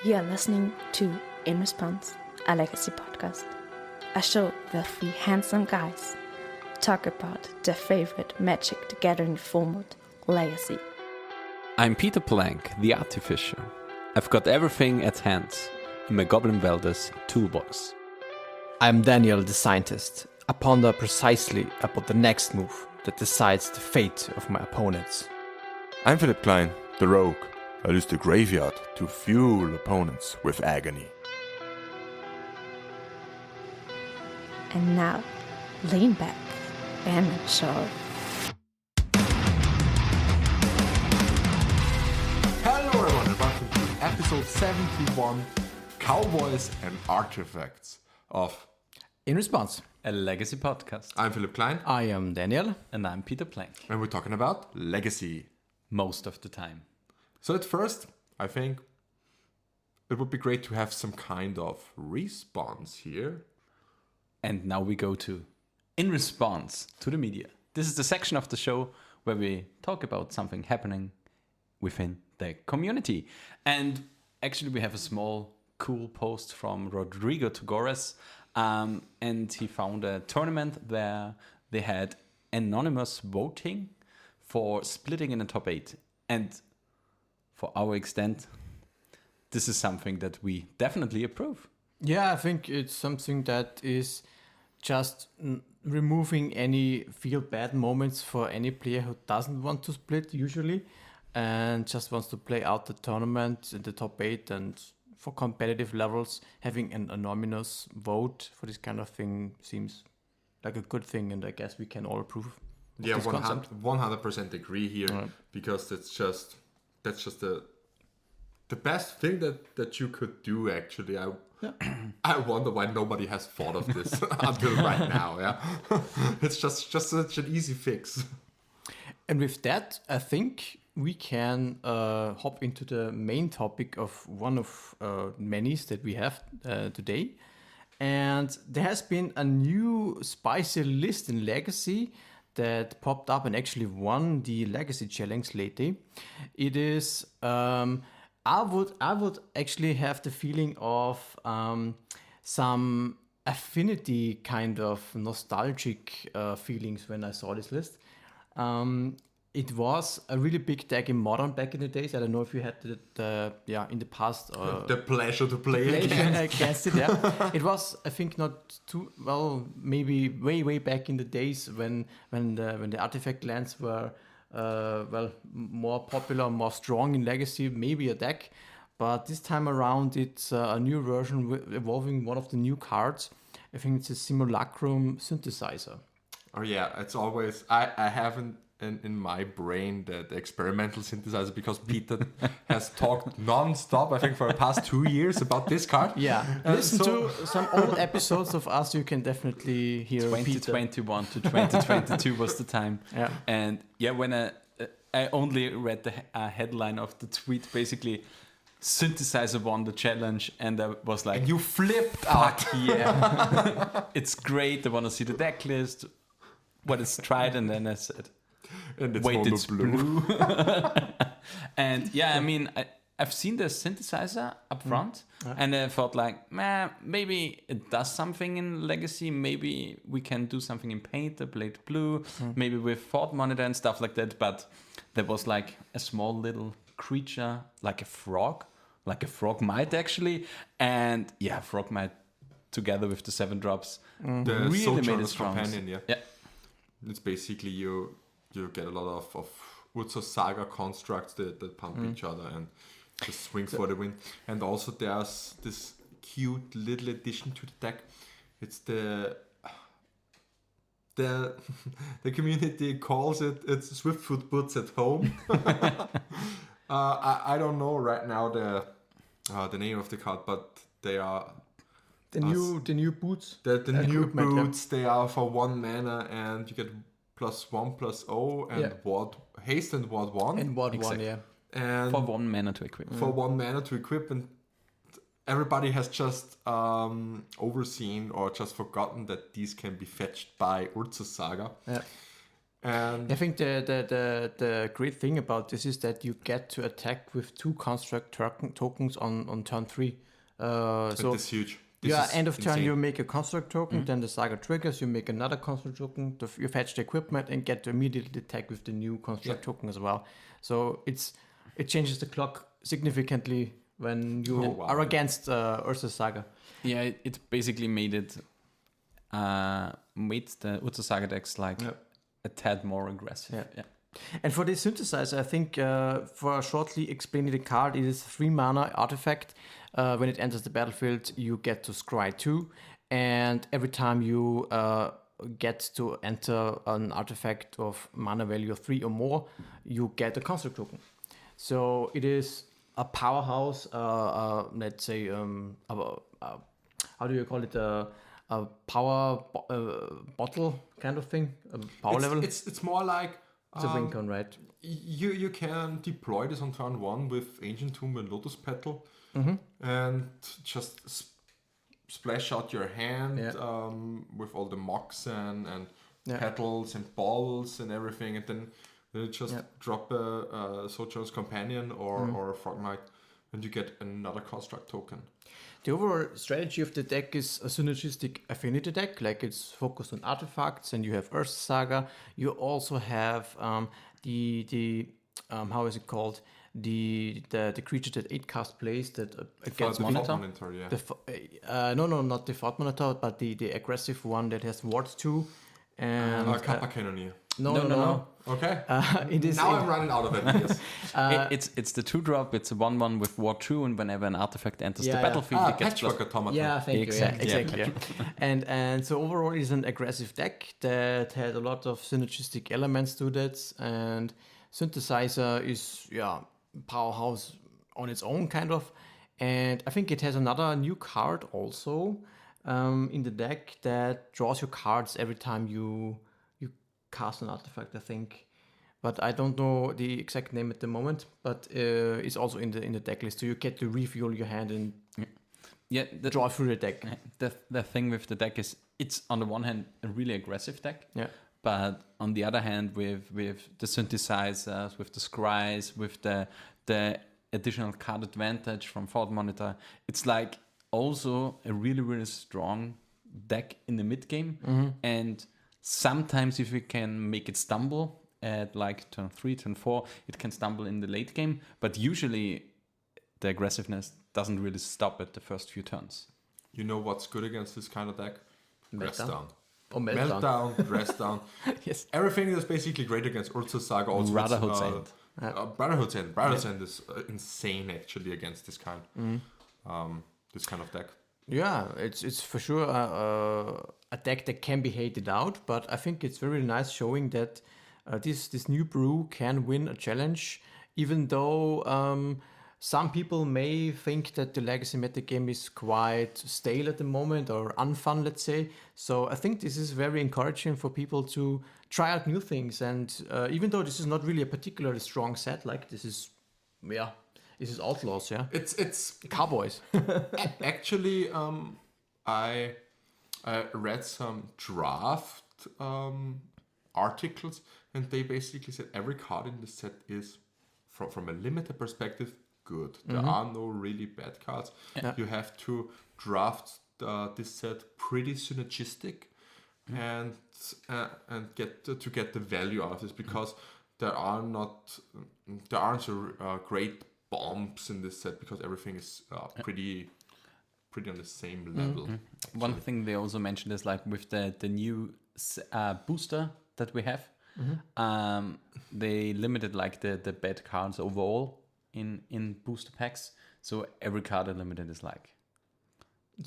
You are listening to In Response, a legacy podcast. A show where three handsome guys talk about their favorite Magic the Gathering format, Legacy. I'm Peter Plank, the artificer. I've got everything at hand in my Goblin Welders toolbox. I'm Daniel, the scientist. I ponder precisely about the next move that decides the fate of my opponents. I'm Philipp Klein, the rogue. I use the graveyard to fuel opponents with agony. And now, lean back and enjoy. Hello everyone and welcome to episode 71, Cowboys and Artifacts of... In Response, A legacy podcast. I'm Philipp Klein, I am Daniel. And I'm Peter Plank. and we're talking about Legacy. Most of the time. So at first, I think it would be great to have some kind of response here. And now we go to In Response to the Media. This is the section of the show where we talk about something happening within the community. And actually we have a small, cool post from Rodrigo Togores. And he found a tournament where they had anonymous voting for splitting in the top 8. And for our extent, this is something that we definitely approve. Yeah, I think it's something that is just removing any feel bad moments for any player who doesn't want to split usually and just wants to play out the tournament in the top 8, and for competitive levels having an anonymous vote for this kind of thing seems like a good thing, and I guess we can all approve. Yeah, this concept. 100% agree here, Right. because that's just the best thing that you could do. Actually, I wonder why nobody has thought of this until right now. Yeah, it's just such an easy fix. And with that, I think we can hop into the main topic of one of many that we have today. And there has been a new spicy list in Legacy that popped up and actually won the Legacy Challenge lately. It is, I would actually have the feeling of some affinity kind of nostalgic feelings when I saw this list. It was a really big deck in Modern back in the days. I don't know if you had in the past. The pleasure to play again. Against it, yeah. It was, I think, not too well. Maybe way back in the days when the artifact lands were more popular, more strong in Legacy. Maybe a deck, but this time around it's a new version involving one of the new cards. I think it's a Simulacrum Synthesizer. Oh yeah, it's always I haven't in my brain that experimental synthesizer, because Peter has talked non-stop, I think, for the past 2 years about this card. Yeah, listen to some old episodes of us. You can definitely hear 2021 to 2022 was the time. Yeah. And yeah, when I only read the headline of the tweet, basically, Synthesizer won the challenge, and I was like, And you flipped out. fuck yeah. It's great, I want to see the deck list, what is tried, and then I said, And it's wait, mono it's blue. And yeah, I mean, I've seen the synthesizer up front, and I thought like, maybe it does something in Legacy. Maybe we can do something in Paint, the Blade Blue, maybe with Thought Monitor and stuff like that. But there was like a small little creature, like a frog might actually. And yeah, frog might together with the 7 drops The really made it Sojourner's strong. Companion, yeah. Yeah. It's basically you get a lot of Urza Saga constructs that pump each other and just swing for the win. And also there's this cute little addition to the deck. It's the community calls it's Swiftfoot Boots at home. I don't know right now the name of the card, but they are the new boots. the new Equipment, yeah. boots. They are for 1 mana, and you get +1/+0 and ward haste and ward 1. And what one, Exactly. yeah. And For 1 mana to equip. for 1 mana to equip, and everybody has just overseen or just forgotten that these can be fetched by Urza Saga. Yeah. And I think the great thing about this is that you get to attack with 2 construct tokens on turn 3. So this is huge. This is end of turn insane. you make a construct token, then the saga triggers, you make another construct token, you fetch the equipment and get to immediately attack with the new construct token as well. So it changes the clock significantly when you are against Ursa Saga. Yeah, it basically made the Ursa Saga decks like a tad more aggressive. Yeah. And for the synthesizer, I think for shortly explaining the card, it is 3 mana artifact. When it enters the battlefield, you get to scry 2, and every time you get to enter an artifact of mana value of 3 or more, you get a construct token. So it is a powerhouse. Let's say how do you call it? A power bottle kind of thing. A power level. It's more like it's a win con, right? You can deploy this on turn 1 with Ancient Tomb and Lotus Petal, and just splash out your hand with all the mocks and petals and balls and everything, and then you just drop a Sojourner's Companion or a Frog Knight, and you get another construct token. The overall strategy of the deck is a synergistic affinity deck, like it's focused on artifacts, and you have Ursa Saga. You also have the how is it called? The creature that 8-cast plays that against Monitor, no, not the Fort Monitor, but the aggressive one that has Ward 2 and Kappa Cannoneer. No. Okay. It is I'm running out of ideas. It's the 2-drop. It's a 1/1 with Ward 2, and whenever an artifact enters the battlefield, it gets Patchwork Automaton. Yeah, thank Exactly. you. Yeah, exactly. Yeah. And so overall, it's an aggressive deck that had a lot of synergistic elements to that, and synthesizer is powerhouse on its own kind of. And I think it has another new card also in the deck that draws you cards every time you cast an artifact, I think, but I don't know the exact name at the moment. But it's also in the deck list, so you get to refuel your hand and draw through the deck. The thing with the deck is it's on the one hand a really aggressive deck, but on the other hand with the synthesizers, with the scries, with the additional card advantage from Fort Monitor, it's like also a really, really strong deck in the mid game. And sometimes if we can make it stumble at like turn 3, turn 4, it can stumble in the late game. But usually the aggressiveness doesn't really stop at the first few turns. You know what's good against this kind of deck? Rest down. Oh, Meltdown. Rest down. Yes. Everything is basically great against Ursa Saga. Also, Brotherhood's End. Brotherhood's End. Brotherhood's End is insane actually against this kind. This kind of deck. Yeah, it's for sure a deck that can be hated out, but I think it's very nice showing that this new brew can win a challenge, even though some people may think that the legacy metagame is quite stale at the moment or unfun, let's say. So I think this is very encouraging for people to try out new things, and even though this is not really a particularly strong set, like this is Outlaws, It's Cowboys. Actually, I read some draft articles, and they basically said every card in the set is, from a limited perspective, good. There are no really bad cards. You have to draft this set pretty synergistic, and get the value out of this, because there aren't so great bombs in this set, because everything is pretty on the same level. One thing they also mentioned is like with the new booster that we have, they limited like the bad cards overall in booster packs. So every card unlimited is like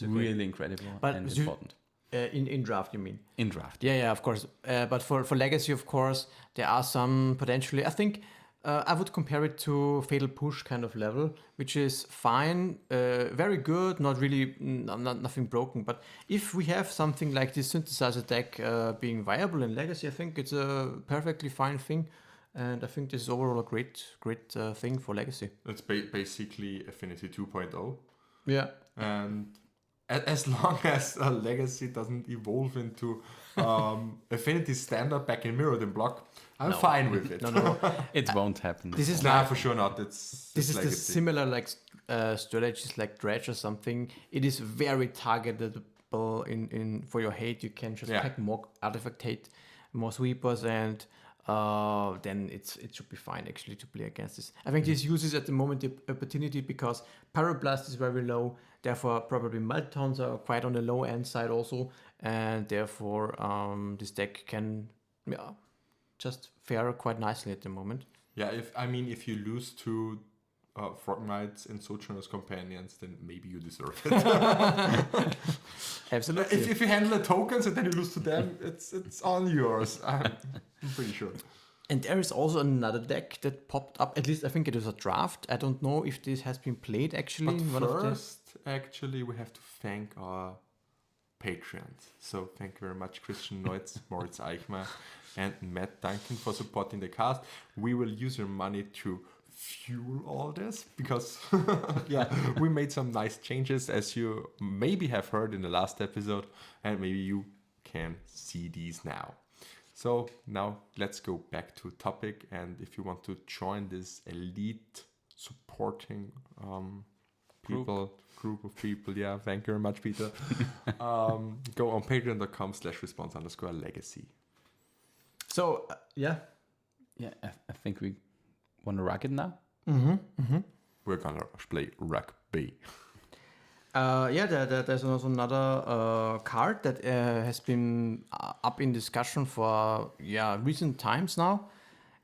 really incredible and important. In draft, you mean? In draft. Yeah, of course. But for Legacy, of course, there are some potentially, I think, I would compare it to Fatal Push kind of level, which is fine, very good, not really, nothing broken. But if we have something like this synthesizer deck being viable in Legacy, I think it's a perfectly fine thing. And I think this is overall a great thing for Legacy. It's basically Affinity 2.0. Yeah. And as long as Legacy doesn't evolve into Affinity Standard back in Mirrored Block, I'm fine with it. No. It won't happen. This is Nah, like for sure not. this it's is the Legacy. similar like strategies like Dredge or something. It is very targetable in for your hate. You can just pack more artifact hate, more sweepers, and then it should be fine actually to play against this. I think this uses at the moment the opportunity because Pyroblast is very low. Therefore, probably Meltons are quite on the low end side also, and therefore this deck can just fare quite nicely at the moment. Yeah, if you lose to Frog Knights and Sojourner's Companions, then maybe you deserve it. Absolutely. If you handle the tokens and then you lose to them, it's on yours. I'm pretty sure. And there is also another deck that popped up. At least I think it was a draft. I don't know if this has been played actually. But first, actually, we have to thank our Patreons. So thank you very much, Christian Neutz, Moritz Eichmer, and Matt Duncan for supporting the cast. We will use your money to fuel all this because we made some nice changes, as you maybe have heard in the last episode, and maybe you can see these now. So now let's go back to topic, and if you want to join this elite supporting group of people, thank you very much, Peter. Go on patreon.com/response_legacy. So Yeah, I think we want to rock it now. We're gonna play rugby. There's also another card that has been up in discussion for recent times now.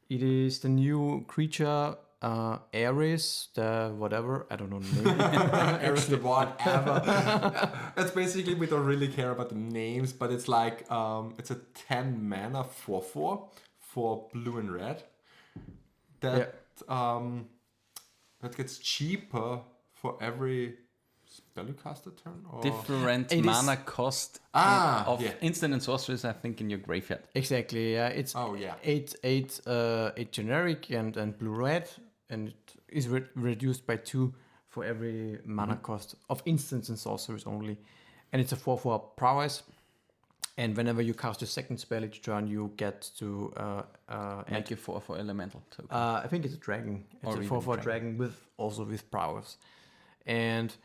It is the new creature Ares, the whatever, I don't know the name. Ares the whatever. That's basically, we don't really care about the names, but it's like it's a 10 mana 4/4 for blue and red. That gets cheaper for every spell you cast a turn? Or? Different It mana is- cost Ah, of yeah. instant and sorceries, I think, in your graveyard. Exactly, yeah. It's Oh, yeah. eight generic and blue red, and it is reduced by 2 for every mana cost of instants and sorceries only. And it's a 4/4 prowess. And whenever you cast your second spell each turn, you get to Make it 4 elemental token. I think it's a dragon. It's Or a even 4/4 dragon with prowess. And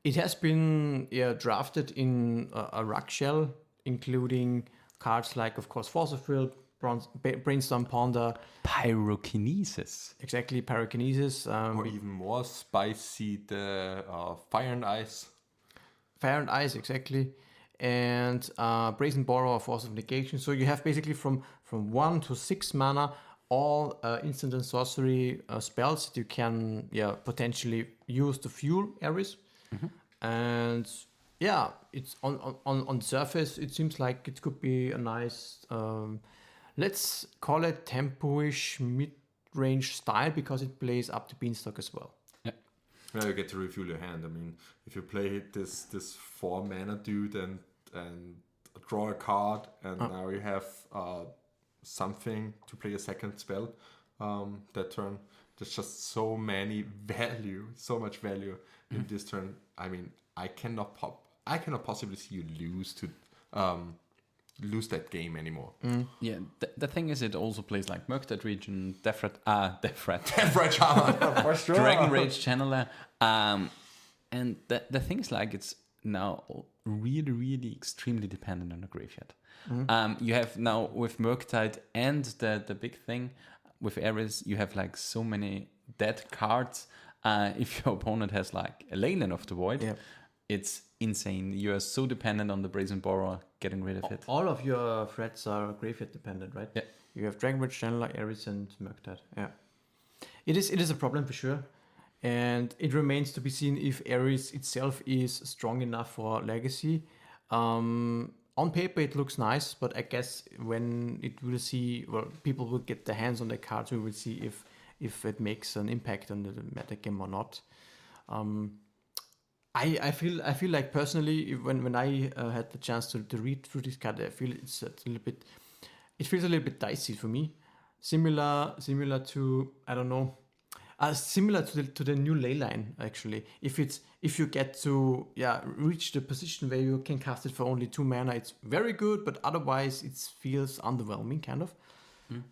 it has been drafted in a rock shell, including cards like, of course, Force of Will, Brainstorm Ponder, Pyrokinesis. exactly, Pyrokinesis, Or even more spicy, the Fire and Ice. Fire and Ice, exactly, and Brazen Borrower, Force of Negation. So you have basically from 1 to 6 mana, all instant and sorcery spells that you can potentially use to fuel Ares. And it's on the surface, it seems like it could be a nice, let's call it tempo-ish mid-range style, because it plays up to Beanstalk as well. Now you get to refuel your hand. I mean, if you play this 4 mana dude and draw a card, and now you have something to play a second spell that turn. There's just so much value in this turn. I mean, I cannot possibly see you lose that game anymore. Yeah, the thing is, it also plays like Murktide Region, Defrat, Average Hammer, for sure. Dragon Rage Channeler. And the thing is, like, it's now really, really extremely dependent on the graveyard. You have now with Murktide and the big thing with Ares, you have like so many dead cards. If your opponent has like a Leyland of the Void, it's insane. You are so dependent on the Brazen Borrower getting rid of it. All of your threats are graveyard dependent, right? Yeah. You have Dragon Rage Channeler, Ares, and Murktide. Yeah. It is a problem for sure. And it remains to be seen if Ares itself is strong enough for Legacy. On paper, it looks nice, but I guess when people will get their hands on the cards, we will see if it makes an impact on the metagame or not. I feel like personally, when I had the chance to read through this card, I feel it feels a little bit dicey for me. Similar to, I don't know, Similar to the new ley line, actually. If you get to reach the position where you can cast it for only 2 mana, it's very good, but otherwise it feels underwhelming, kind of.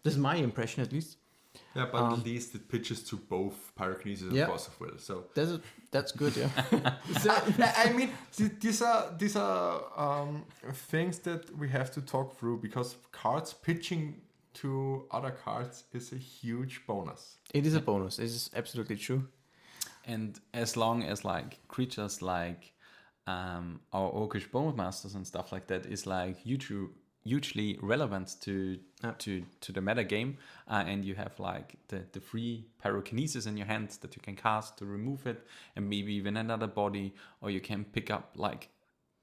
That's my impression, at least. Yeah, but at least it pitches to both Pyrokinesis and Force of Will. So that's good, yeah. so, I mean, these are things that we have to talk through, because cards pitching to other cards is a huge bonus. It is a bonus. It is absolutely true. And as long as like creatures like our Orcish Bowmasters and stuff like that is like hugely relevant to the meta game, and you have like the free pyrokinesis in your hands that you can cast to remove it, and maybe even another body, or you can pick up like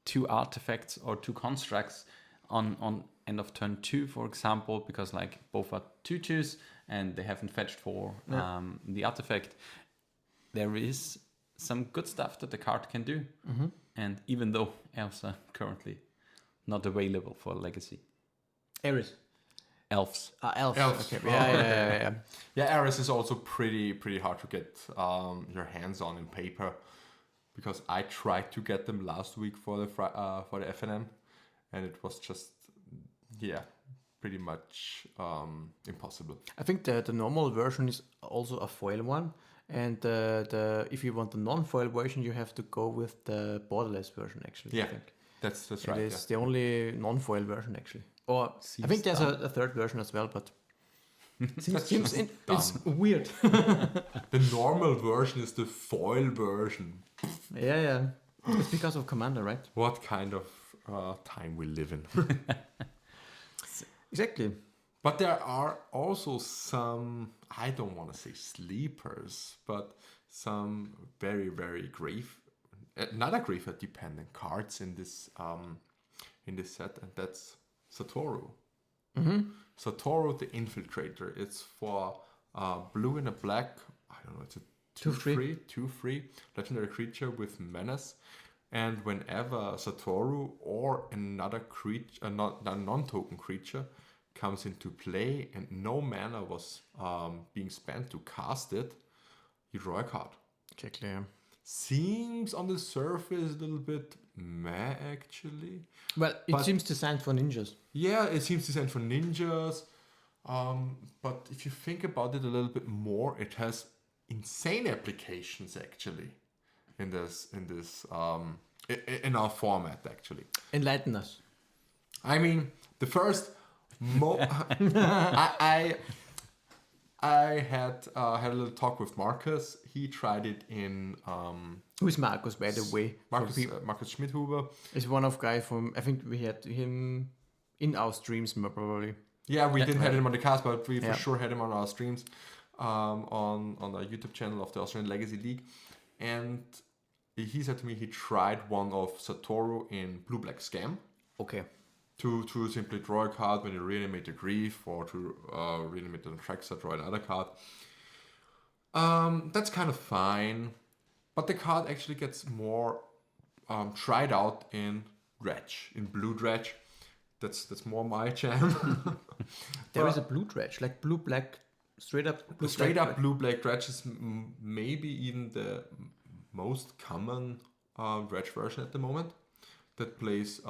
2 artifacts or 2 constructs on end of turn 2, for example, because like both are 2/2s and they haven't fetched for the artifact. There is some good stuff that the card can do, and even though elves are currently not available for Legacy. Eris. Elves. Elves. Elves. Okay. Yeah. Yeah, Eris is also pretty hard to get your hands on in paper, because I tried to get them last week for the FNM, and it was just pretty much impossible. I think the normal version is also a foil one, and if you want the non-foil version, you have to go with the borderless version, actually. Yeah, I think. that's It right. is the only non-foil version, actually. Or I think there's a third version as well, but it's weird. The normal version is the foil version. Yeah. It's because of Commander, right? What kind of time we live in? Exactly. But there are also some, I don't want to say sleepers, but some very, very not graveyard dependent cards in this set, and that's Satoru. Satoru the Infiltrator. It's for blue and a black, I don't know, it's a 2/3 legendary creature with menace. And whenever Satoru or another creature, a non-token creature, comes into play and no mana was being spent to cast it, you draw a card. Exactly. Yeah. Seems on the surface a little bit meh, actually. Well, it seems designed for ninjas. Yeah, it seems designed for ninjas. But if you think about it a little bit more, it has insane applications, actually, in our format, actually. Enlighten us. I mean, the first I had a little talk with Marcus. He tried it in Who is Marcus, by the way? Marcus Schmidhuber. Is one of guy from, I think we had him in our streams probably. Yeah, we didn't have him on the cast, but we for sure had him on our streams on our YouTube channel of the Australian Legacy League. And he said to me he tried one of Satoru in Blue-Black Scam. Okay. To simply draw a card when you reanimate a Grief, or to reanimate an Traxxas, draw another card. That's kind of fine. But the card actually gets more tried out in Dredge, in Blue Dredge. That's more my jam. There is a Blue Dredge, like blue-black, straight up blue-black Dredge is maybe even the most common Dredge version at the moment. That plays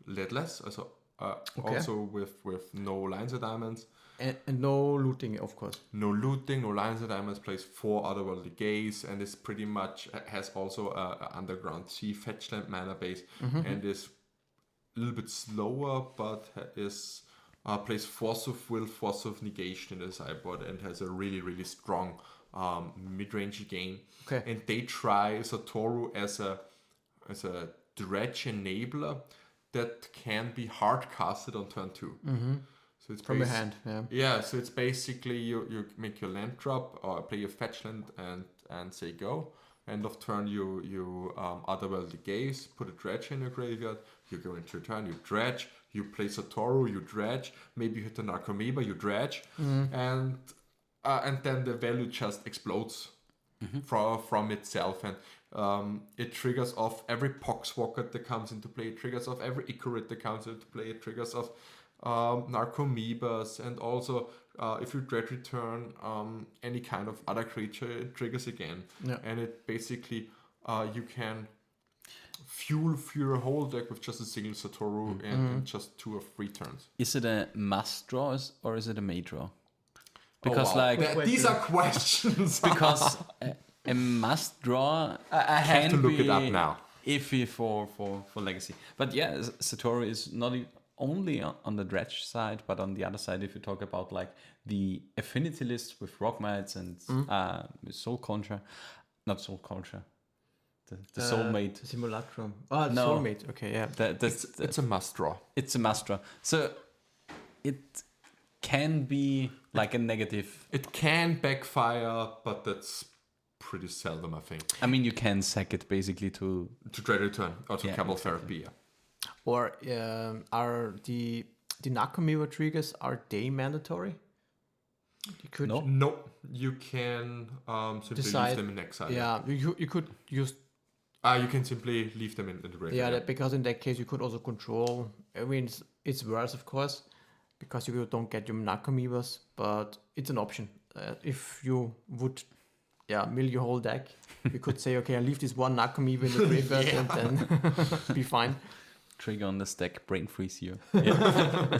leadless, also with no lines of diamonds. And no looting, of course. No looting, no lines of diamonds, plays 4 otherworldly gaze, and is pretty much, has also a underground sea fetchland mana base, and is a little bit slower, but is plays Force of Will, Force of Negation in the sideboard, and has a really, really strong mid-range game. Okay. And they try Satoru as a Dredge enabler that can be hard casted on turn 2. So it's from your hand, yeah. So it's basically you make your land drop or play your fetch land and say go. End of turn you otherworldly gaze, put a Dredge in your graveyard. You go into your turn, you Dredge. You play Satoru, you Dredge. Maybe you hit an Arcomoeba, you Dredge, and then the value just explodes from itself, and it triggers off every Poxwalker that comes into play. It triggers off every Icarid that comes into play. It triggers off Narcomoebas, and also if you dread return any kind of other creature, it triggers again. Yeah. And it basically, you can fuel your whole deck with just a single Satoru in just 2 or 3 turns. Is it a must draw or is it a may draw? Because wow. like These are questions. because a must draw I have to look it up now. Iffy for legacy. But yeah, Satoru is not only on the dredge side, but on the other side, if you talk about like the affinity list with Rockmites and Soul Contra, not Soul Contra, the Soulmate. Simulacrum. Oh, No. Soulmate. Okay, yeah. It's a must draw. It's a must draw. So it can be like a negative. It can backfire, but that's pretty seldom, I think. I mean, you can sack it basically to. To dread return or to Yeah, Cabal exactly. Therapy, yeah. Or are the Nakamura triggers, are they mandatory? You could No. No, you can simply Decide- leave them in exile. Yeah, you could use You can simply leave them in the graveyard. that, because in that case you could also control. I mean, it's worse, of course, because you don't get your Nakamibas, but it's an option. If you would, mill your whole deck, you could say, okay, I leave this one Nakamiba in the graveyard and then be fine. Trigger on the stack, brain freeze you. Yeah.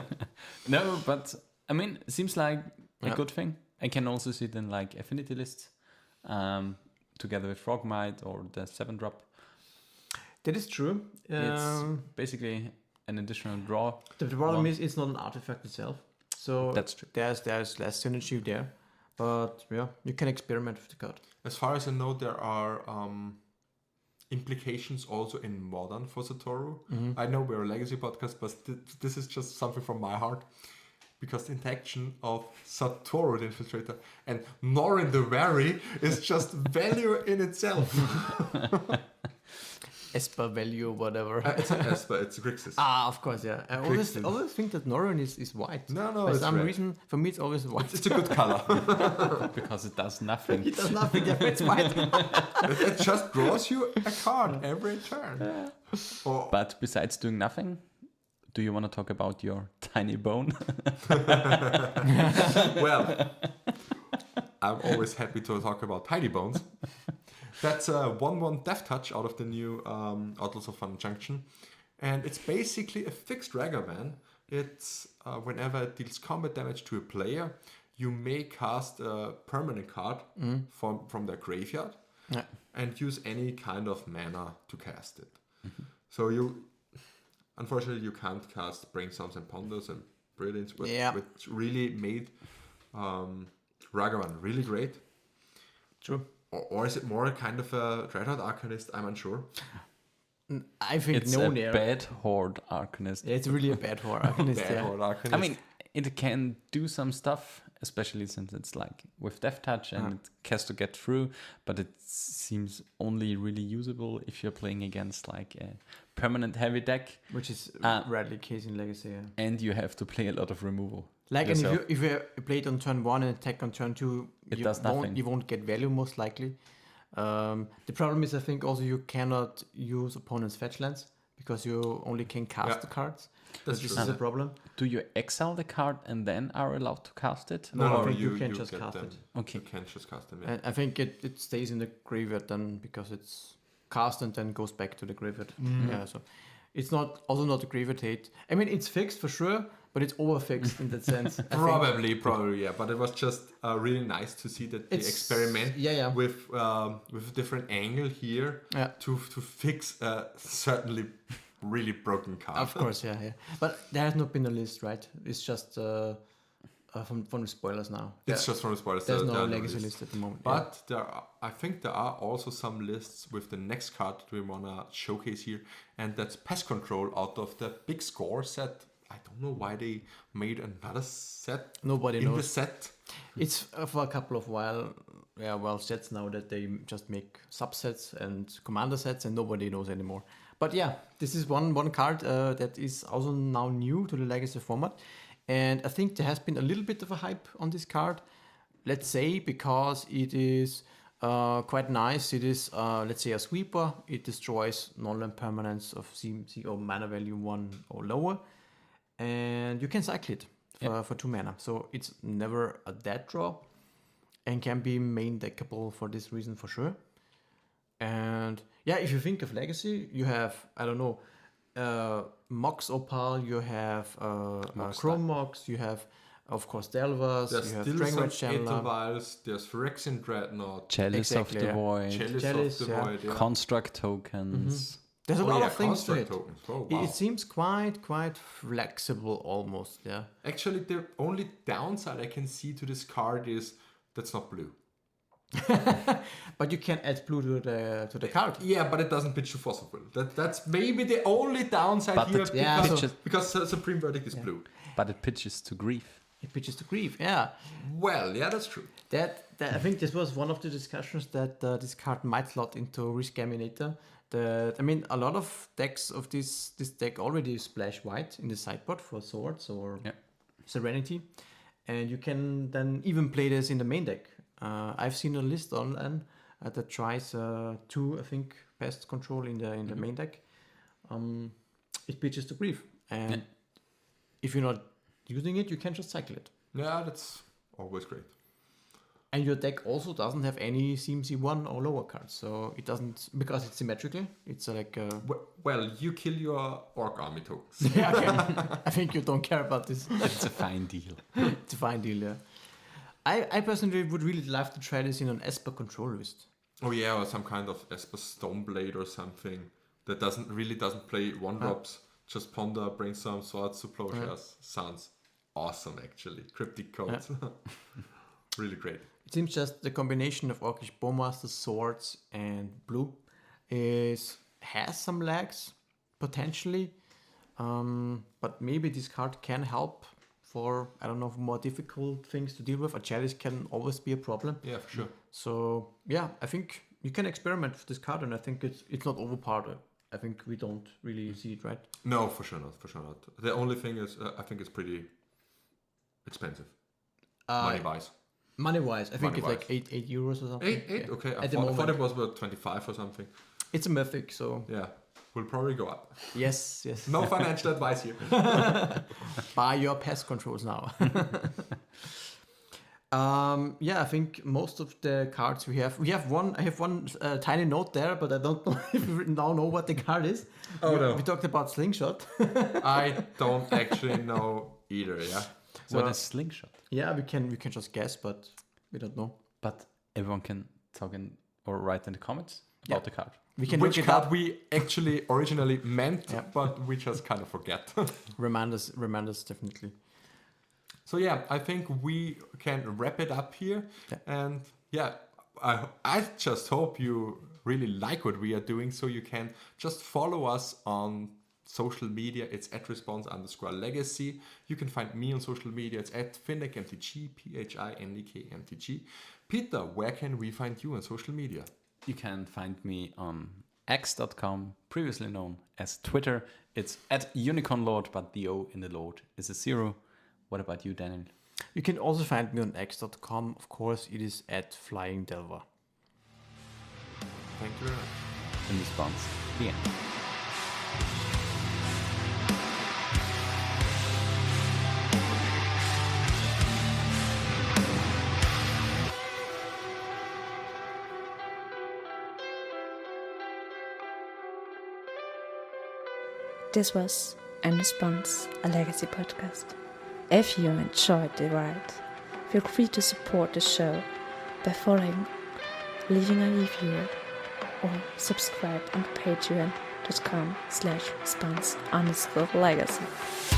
No, but I mean, it seems like a Yeah. good thing. I can also see it in like affinity lists, together with Frogmite or the 7-drop. That is true. It's basically an additional draw. The problem one. is it's not an artifact itself, so That's true. there's less synergy there. But yeah, you can experiment with the card. As far as I know, there are implications also in Modern for Satoru. I know we're a legacy podcast, but this is just something from my heart. Because the interaction of Satoru the Infiltrator and Norin the Wary is just value in itself. Esper value, whatever. It's an Esper, it's Grixis. Of course, yeah. I Grixis. always think that Norin is white. No, For it's some red. reason, for me, it's always white. It's a good color. Because it does nothing. It does nothing if it's white. It just draws you a card every turn. Or, But besides doing nothing, do you want to talk about your tiny bone? well, I'm always happy to talk about Tiny Bones. That's a 1/1 Death Touch out of the new Outlaws of Thunder Junction. And it's basically a fixed Ragavan. It's whenever it deals combat damage to a player, you may cast a permanent card from their graveyard and use any kind of mana to cast it. So unfortunately you can't cast Brainstorms and Ponders and Brilliance, which really made Ragavan really great. True. Or is it more kind of a Dreadhorde Arcanist? I'm unsure. I think It's no a near. bad Horde Arcanist. Yeah, it's really a bad horror. Dreadhorde Arcanist. I mean, it can do some stuff, especially since it's like with Death Touch and it has to get through, but it seems only really usable if you're playing against like a permanent heavy deck Which is rarely the case in Legacy. Yeah. and you have to play a lot of removal. Like, and yourself. if you play it on turn 1 and attack on turn 2, It does nothing. You won't get value most likely. The problem is, I think, also you cannot use opponent's fetch lands because you only can cast the cards. That's This true. is a problem. Do you exile the card and then are allowed to cast it? No, I No, think you can just get cast them. it. Okay. You can just cast them. Yeah. And I think it stays in the graveyard then because it's cast and then goes back to the graveyard. Yeah, so it's not a graveyard hate. I mean, it's fixed for sure, but it's overfixed in that sense. I think. Probably, yeah. But it was just really nice to see that they It's- experiment yeah. with a different angle here Yeah. to fix a certainly really broken card. Of course, yeah. But there has not been a list, right? It's just from the spoilers now. It's just from the spoilers. There's there no are legacy lists. list at the moment. But I think there are also some lists with the next card that we wanna showcase here, and that's Pest Control out of the Big Score set. I don't know why they made another set Nobody in the knows. set. It's for a couple of sets now that they just make subsets and commander sets, and nobody knows anymore. But yeah, this is one card that is also now new to the Legacy format, and I think there has been a little bit of a hype on this card. Let's say because it is quite nice. It is let's say a sweeper. It destroys non-land permanents of CMC or mana value 1 or lower, and you can cycle it. for 2 mana. So it's never a dead draw and can be main deckable for this reason for sure. And yeah, if you think of Legacy, you have, I don't know, Mox Opal, you have Chrome Mox, you have, of course, Delvas, There's you have still Dragon some Red Chandler. Edelweiss, there's Phyrexian Dreadnought, Chalice Exactly, of the yeah. Void, Chalice of the Void, yeah. construct tokens. There's a Oh, lot yeah, of things to construct it. tokens. Oh, It wow. seems quite flexible almost, yeah. Actually, the only downside I can see to this card is that's not blue. But you can add blue to the card. Yeah, but it doesn't pitch to fossil fuel. That's maybe the only downside But here it Yeah, because Supreme Verdict is blue. But it pitches to grief. It pitches to grief, yeah. Well, yeah, that's true. That I think this was one of the discussions that this card might slot into Risk Aminator. I mean, a lot of decks of this deck already splash white in the sideboard for Swords or Serenity, and you can then even play this in the main deck. I've seen a list online that tries 2, I think, pest control in the main deck. It pitches to grief, and if you're not using it, you can just cycle it. Yeah, that's always great. And your deck also doesn't have any CMC1 or lower cards, so it doesn't, because it's symmetrical. It's like Well, you kill your Orc Army tokens. yeah, okay. I think you don't care about this. It's a fine deal. It's a fine deal, yeah. I personally would really love to try this in an Esper control list. Oh yeah, or some kind of Esper Stoneblade or something that doesn't play 1-drops. Just ponder, brainstorm, swords to plowshares. Sounds awesome, actually. Cryptic codes. Really great. It seems just the combination of Orcish Bowmaster, Swords, and Blue has some lags, potentially. But maybe this card can help for, I don't know, more difficult things to deal with. A Chalice can always be a problem. Yeah, for sure. So, yeah, I think you can experiment with this card, and I think it's not overpowered. I think we don't really see it, right? No, for sure not. For sure not. The only thing is, I think it's pretty expensive. Money-wise. Money-wise, I think Money-wise. it's like 8 euros or something. 8? Yeah. Okay. I At the thought moment. it was about 25 or something. It's a mythic, so Yeah. Will probably go up. yes. No financial advice here. Buy your pest controls now. Yeah, I think most of the cards we have one. I have one tiny note there, but I don't know if we now know what the card is. Oh, no. We talked about Slingshot. I don't actually know either, yeah? What is Slingshot? Yeah, we can just guess, but we don't know. But everyone can talk or write in the comments about the card. We can Which look it card up. we actually originally meant, Yeah. but we just kind of forget. Remind us definitely. So yeah, I think we can wrap it up here. Yeah. And yeah, I just hope you really like what we are doing. So you can just follow us on social media. It's @response_legacy. You can find me on social media. It's @PhindekMTG, PHINDKMTG. Peter, where can we find you on social media? You can find me on x.com, previously known as Twitter. It's @unicornlord, but the O in the Lord is a 0. What about you, Daniel? You can also find me on x.com. Of course, it is @FlyingDelver. Thank you very much. In response, the end. This was In Response, a Legacy podcast. If you enjoyed the ride, feel free to support the show by following, leaving a review, or subscribe on patreon.com/response_legacy.